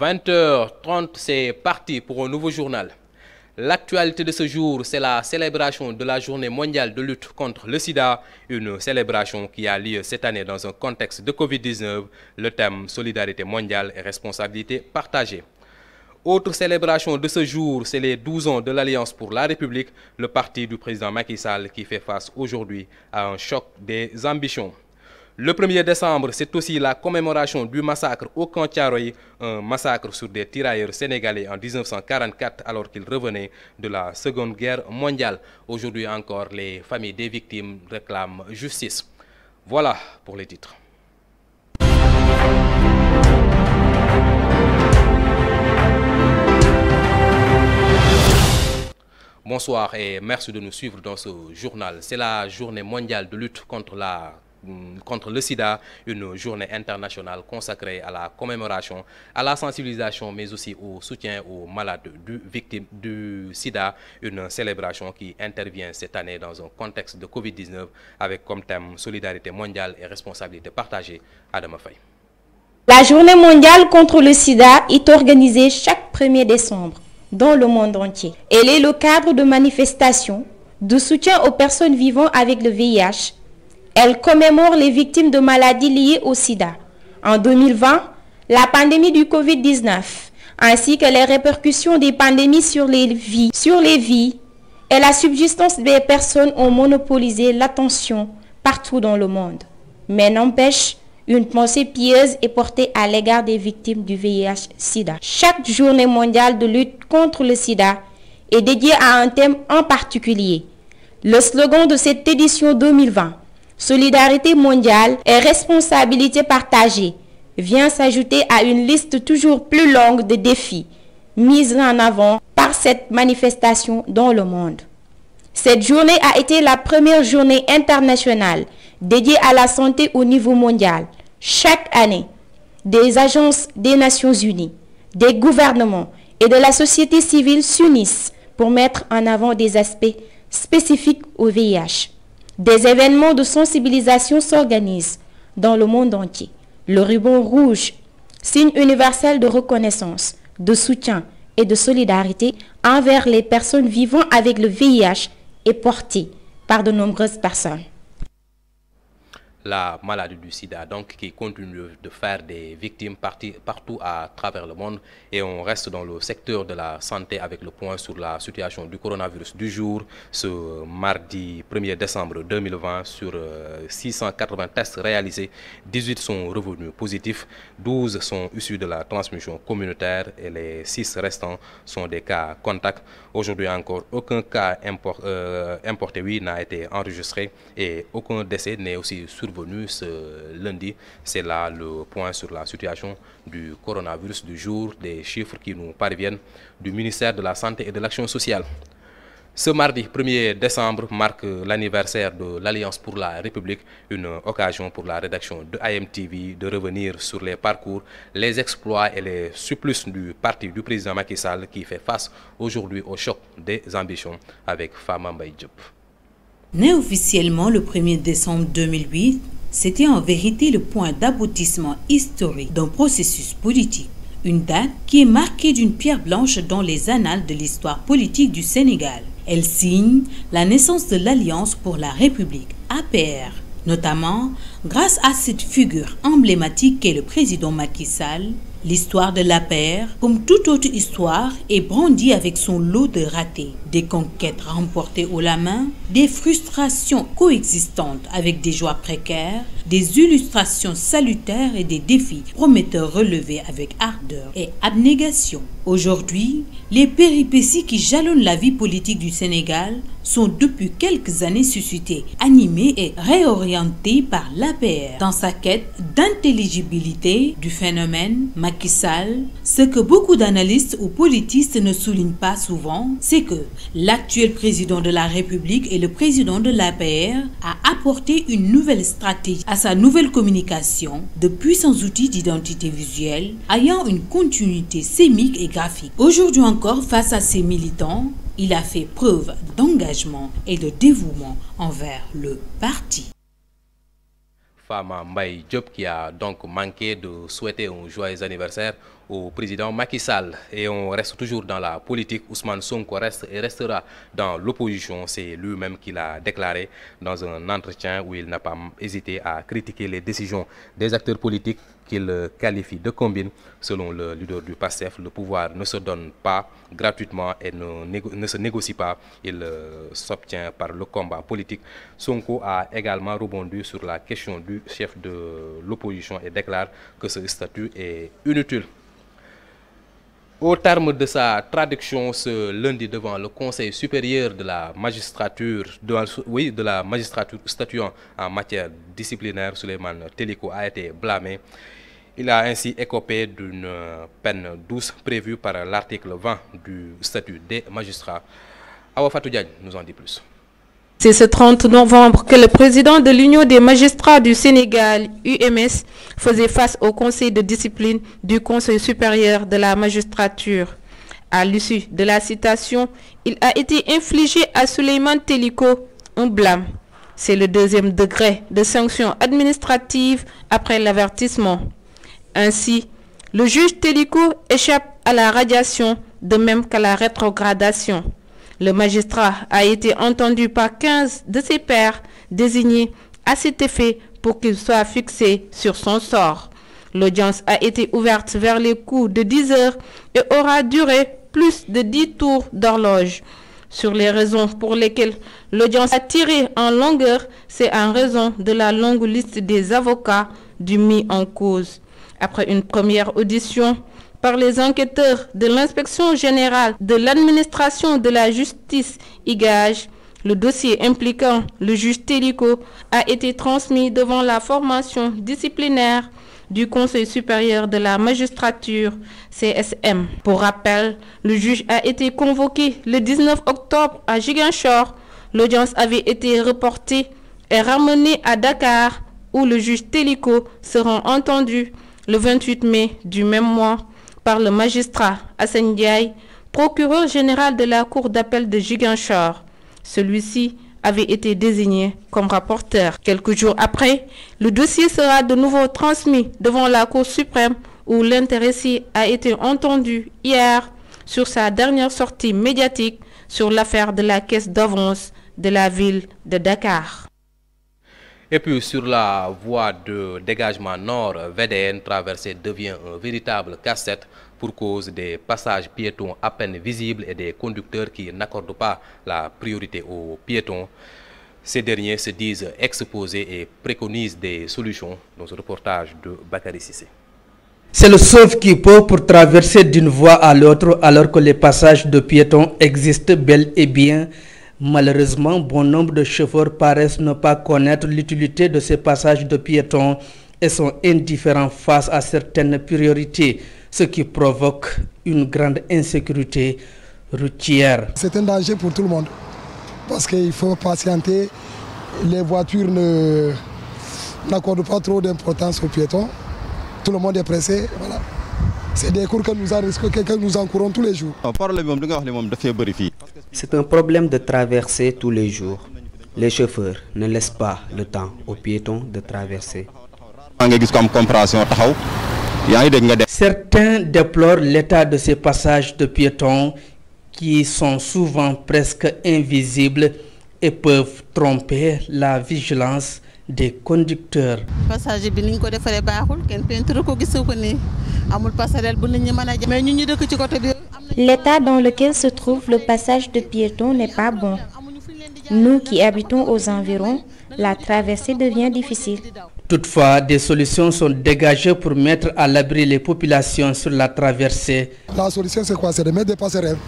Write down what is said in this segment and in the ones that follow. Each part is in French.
20h30, c'est parti pour un nouveau journal. L'actualité de ce jour, c'est la célébration de la journée mondiale de lutte contre le sida, une célébration qui a lieu cette année dans un contexte de Covid-19, le thème solidarité mondiale et responsabilité partagée. Autre célébration de ce jour, c'est les 12 ans de l'Alliance pour la République, le parti du président Macky Sall qui fait face aujourd'hui à un choc des ambitions. Le 1er décembre, c'est aussi la commémoration du massacre au camp Thiaroye, un massacre sur des tirailleurs sénégalais en 1944 alors qu'ils revenaient de la Seconde Guerre mondiale. Aujourd'hui encore, les familles des victimes réclament justice. Voilà pour les titres. Bonsoir et merci de nous suivre dans ce journal. C'est la journée mondiale de lutte contre le sida, une journée internationale consacrée à la commémoration, à la sensibilisation, mais aussi au soutien aux malades victimes du sida, une célébration qui intervient cette année dans un contexte de Covid-19 avec comme thème solidarité mondiale et responsabilité partagée. Adama Faye. La journée mondiale contre le sida est organisée chaque 1er décembre dans le monde entier. Elle est le cadre de manifestations de soutien aux personnes vivant avec le VIH. Elle commémore les victimes de maladies liées au sida. En 2020, la pandémie du Covid-19, ainsi que les répercussions des pandémies sur les vies et la subsistance des personnes ont monopolisé l'attention partout dans le monde. Mais n'empêche, une pensée pieuse est portée à l'égard des victimes du VIH-Sida. Chaque journée mondiale de lutte contre le sida est dédiée à un thème en particulier. Le slogan de cette édition 2020, Solidarité mondiale et responsabilité partagée, vient s'ajouter à une liste toujours plus longue de défis mis en avant par cette manifestation dans le monde. Cette journée a été la première journée internationale dédiée à la santé au niveau mondial. Chaque année, des agences des Nations Unies, des gouvernements et de la société civile s'unissent pour mettre en avant des aspects spécifiques au VIH. Des événements de sensibilisation s'organisent dans le monde entier. Le ruban rouge, signe universel de reconnaissance, de soutien et de solidarité envers les personnes vivant avec le VIH, est porté par de nombreuses personnes. La maladie du sida, donc, qui continue de faire des victimes partout à travers le monde. Et on reste dans le secteur de la santé avec le point sur la situation du coronavirus du jour. Ce mardi 1er décembre 2020, sur 680 tests réalisés, 18 sont revenus positifs, 12 sont issus de la transmission communautaire et les 6 restants sont des cas contacts. Aujourd'hui encore, aucun cas importé n'a été enregistré et aucun décès n'est aussi survenu ce lundi. C'est là le point sur la situation du coronavirus du jour, des chiffres qui nous parviennent du ministère de la Santé et de l'Action sociale. Ce mardi 1er décembre marque l'anniversaire de l'Alliance pour la République, une occasion pour la rédaction de IMTV de revenir sur les parcours, les exploits et les supplices du parti du président Macky Sall qui fait face aujourd'hui au choc des ambitions avec Fama Mbaye Diop. Né officiellement le 1er décembre 2008, c'était en vérité le point d'aboutissement historique d'un processus politique. Une date qui est marquée d'une pierre blanche dans les annales de l'histoire politique du Sénégal. Elle signe la naissance de l'Alliance pour la République, APR, notamment grâce à cette figure emblématique qu'est le président Macky Sall. L'histoire de l'APR, comme toute autre histoire, est brandie avec son lot de ratés, des conquêtes remportées haut la main, des frustrations coexistantes avec des joies précaires, des illustrations salutaires et des défis prometteurs relevés avec ardeur et abnégation. Aujourd'hui, les péripéties qui jalonnent la vie politique du Sénégal sont depuis quelques années suscitées, animées et réorientées par l'APR. Dans sa quête d'intelligibilité du phénomène Macky Sall, ce que beaucoup d'analystes ou politistes ne soulignent pas souvent, c'est que l'actuel président de la République et le président de l'APR a apporté une nouvelle stratégie à sa nouvelle communication, de puissants outils d'identité visuelle ayant une continuité sémique et graphique. Aujourd'hui encore, face à ses militants, il a fait preuve d'engagement et de dévouement envers le parti. Fama Mbaye Diop qui a donc manqué de souhaiter un joyeux anniversaire au président Macky Sall. Et on reste toujours dans la politique. Ousmane Sonko reste et restera dans l'opposition. C'est lui-même qui l'a déclaré dans un entretien où il n'a pas hésité à critiquer les décisions des acteurs politiques qu'il qualifie de combine. Selon le leader du PASTEF, le pouvoir ne se donne pas gratuitement et ne se négocie pas. Il s'obtient par le combat politique. Sonko a également rebondi sur la question du chef de l'opposition et déclare que ce statut est inutile. Au terme de sa traduction ce lundi devant le Conseil supérieur de la magistrature, de la magistrature statuant en matière disciplinaire, Souleymane Teliko a été blâmé. Il a ainsi écopé d'une peine douce prévue par l'article 20 du statut des magistrats. Awa Fatou Diagne nous en dit plus. C'est ce 30 novembre que le président de l'Union des magistrats du Sénégal, UMS, faisait face au conseil de discipline du Conseil supérieur de la magistrature. À l'issue de la citation, il a été infligé à Souleymane Teliko un blâme. C'est le deuxième degré de sanction administrative après l'avertissement. Ainsi, le juge Teliko échappe à la radiation, de même qu'à la rétrogradation. Le magistrat a été entendu par 15 de ses pairs désignés à cet effet pour qu'il soit fixé sur son sort. L'audience a été ouverte vers les coups de 10 heures et aura duré plus de 10 tours d'horloge. Sur les raisons pour lesquelles l'audience a tiré en longueur, c'est en raison de la longue liste des avocats du mis en cause. Après une première audition par les enquêteurs de l'inspection générale de l'administration de la justice IGAJ, le dossier impliquant le juge Teliko a été transmis devant la formation disciplinaire du Conseil supérieur de la magistrature, CSM. Pour rappel, le juge a été convoqué le 19 octobre à Ziguinchor. L'audience avait été reportée et ramenée à Dakar, où le juge Teliko sera entendu le 28 mai du même mois par le magistrat Assane Ndiaye, procureur général de la Cour d'appel de Ziguinchor. Celui-ci avait été désigné comme rapporteur. Quelques jours après, le dossier sera de nouveau transmis devant la Cour suprême où l'intéressé a été entendu hier sur sa dernière sortie médiatique sur l'affaire de la caisse d'avance de la ville de Dakar. Et puis sur la voie de dégagement nord, VDN traversée devient un véritable casse-tête pour cause des passages piétons à peine visibles et des conducteurs qui n'accordent pas la priorité aux piétons. Ces derniers se disent exposés et préconisent des solutions dans ce reportage de Bakary Sissé. C'est le sauve-qui-peut pour traverser d'une voie à l'autre alors que les passages de piétons existent bel et bien. Malheureusement, bon nombre de chauffeurs paraissent ne pas connaître l'utilité de ces passages de piétons et sont indifférents face à certaines priorités, ce qui provoque une grande insécurité routière. C'est un danger pour tout le monde parce qu'il faut patienter. Les voitures n'accordent pas trop d'importance aux piétons. Tout le monde est pressé. Voilà. C'est des cours que nous encourons tous les jours. C'est un problème de traverser tous les jours. Les chauffeurs ne laissent pas le temps aux piétons de traverser. Certains déplorent l'état de ces passages de piétons qui sont souvent presque invisibles et peuvent tromper la vigilance des conducteurs. L'état dans lequel se trouve le passage de piétons n'est pas bon. Nous qui habitons aux environs, la traversée devient difficile. Toutefois, des solutions sont dégagées pour mettre à l'abri les populations sur la traversée. La solution c'est quoi? C'est de mettre des passerelles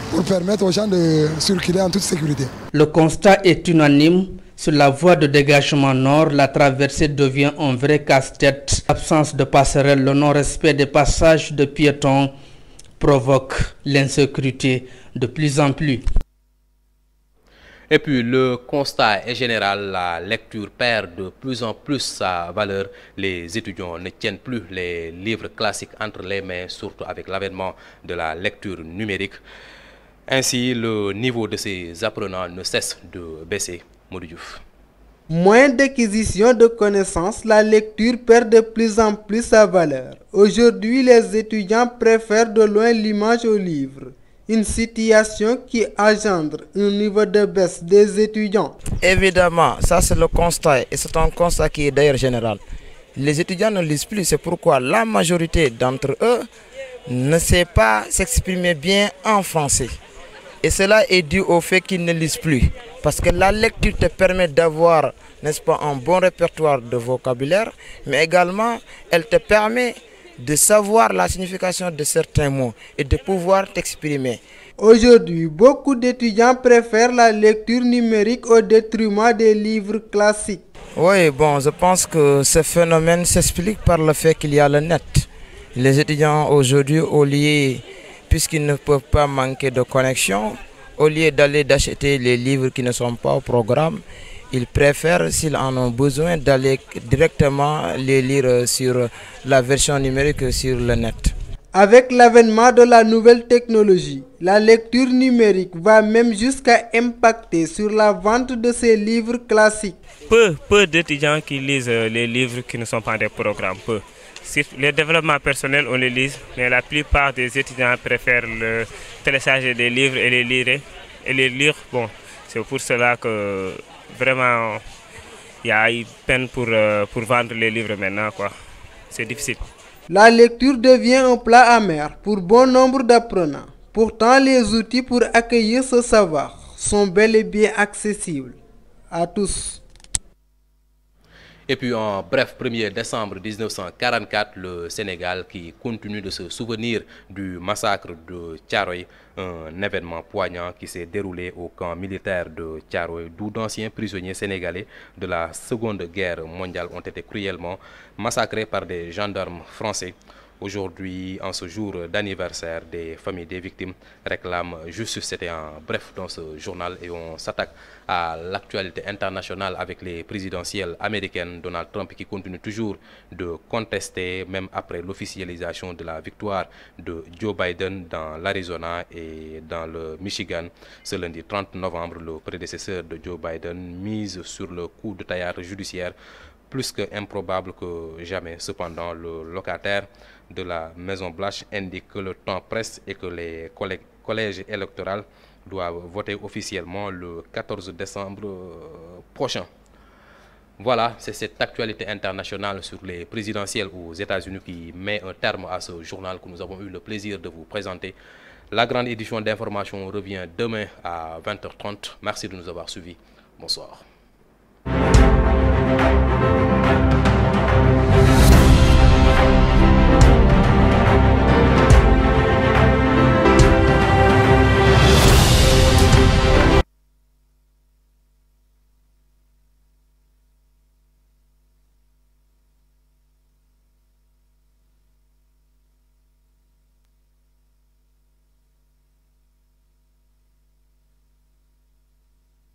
pour permettre aux gens de circuler en toute sécurité. Le constat est unanime. Sur la voie de dégagement nord, la traversée devient un vrai casse-tête. L'absence de passerelle, le non-respect des passages de piétons provoque l'insécurité de plus en plus. Et puis le constat est général, la lecture perd de plus en plus sa valeur. Les étudiants ne tiennent plus les livres classiques entre les mains, surtout avec l'avènement de la lecture numérique. Ainsi, le niveau de ces apprenants ne cesse de baisser. Modou Diouf. Moins d'acquisition de connaissances, la lecture perd de plus en plus sa valeur. Aujourd'hui, les étudiants préfèrent de loin l'image au livre. Une situation qui engendre un niveau de baisse des étudiants. Évidemment, ça c'est le constat et c'est un constat qui est d'ailleurs général. Les étudiants ne lisent plus, c'est pourquoi la majorité d'entre eux ne sait pas s'exprimer bien en français. Et cela est dû au fait qu'ils ne lisent plus. Parce que la lecture te permet d'avoir, n'est-ce pas, un bon répertoire de vocabulaire, mais également elle te permet de savoir la signification de certains mots et de pouvoir t'exprimer. Aujourd'hui, beaucoup d'étudiants préfèrent la lecture numérique au détriment des livres classiques. Oui, bon, je pense que ce phénomène s'explique par le fait qu'il y a le net. Les étudiants aujourd'hui, au lieu, puisqu'ils ne peuvent pas manquer de connexion, au lieu d'acheter les livres qui ne sont pas au programme, ils préfèrent, s'ils en ont besoin, d'aller directement les lire sur la version numérique sur le net. Avec l'avènement de la nouvelle technologie, la lecture numérique va même jusqu'à impacter sur la vente de ces livres classiques. Peu d'étudiants qui lisent les livres qui ne sont pas des programmes, peu. Les développements personnels, on les lit, mais la plupart des étudiants préfèrent télécharger des livres et les lire. Bon, c'est pour cela que vraiment il y a une peine pour vendre les livres maintenant, quoi. C'est difficile. La lecture devient un plat amer pour bon nombre d'apprenants. Pourtant, les outils pour accueillir ce savoir sont bel et bien accessibles à tous. Et puis en bref, 1er décembre 1944, le Sénégal qui continue de se souvenir du massacre de Thiaroye, un événement poignant qui s'est déroulé au camp militaire de Thiaroye, d'où d'anciens prisonniers sénégalais de la Seconde Guerre mondiale ont été cruellement massacrés par des gendarmes français. Aujourd'hui, en ce jour d'anniversaire, des familles des victimes réclament justice. C'était en bref dans ce journal et on s'attaque à l'actualité internationale avec les présidentielles américaines. Donald Trump qui continue toujours de contester, même après l'officialisation de la victoire de Joe Biden dans l'Arizona et dans le Michigan. Ce lundi 30 novembre, le prédécesseur de Joe Biden mise sur le coup de taillade judiciaire plus que improbable que jamais. Cependant, le locataire de la Maison-Blanche indique que le temps presse et que les collèges électoraux doivent voter officiellement le 14 décembre prochain. Voilà, c'est cette actualité internationale sur les présidentielles aux États-Unis qui met un terme à ce journal que nous avons eu le plaisir de vous présenter. La grande édition d'information revient demain à 20h30. Merci de nous avoir suivis. Bonsoir.